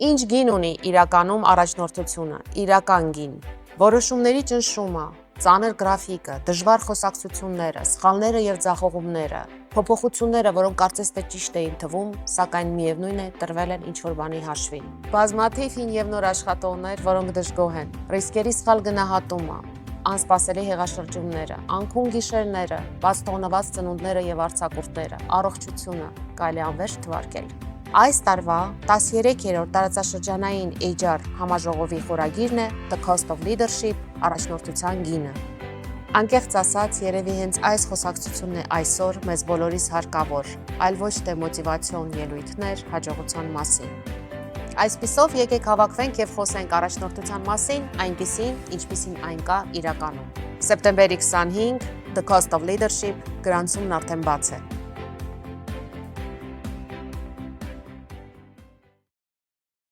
Ինչ գին ունի իրականում առաջնորդությունը, իրական գին, որոշումների ճնշումը, ծանր գրաֆիկը, դժվար խոսակցությունները, սխալները եւ ձախողումները, փոփոխությունները, որոնք կարծես թե ճիշտ էին թվում, սակայն միևնույն է տրվել են ինչ-որ բանի հաշվին։ Բազմաթիվ հին եւ նոր աշխատողներ, որոնք դժգոհ են, ռիսկերի սխալ գնահատումը, անսպասելի հեղաշրջումները, անքուն գիշերները, բաց թողնված ծնունդները եւ արձակուրդները, առողջությունը կարելի անվերջ թվարկել։ Այս տարվա 13-րդ տարածաշրջանային HR համաժողովի խորագիրն է The Cost of Leadership, առաջնորդության գինը։ Անկեղծ ասած, երևի հենց այս խոսակցությունն է այսօր մեզ բոլորիս հարկավոր, այլ ոչ թե մոտիվացիոն ելույթներ հաջողության մասին։ Այսպիսով եկեք հավաքվենք եւ խոսենք առաջնորդության մասին, այնպիսին, ինչպիսին այն կա իրականում։ Սեպտեմբերի 25 The Cost of Leadership գրանցումն արդեն բաց է։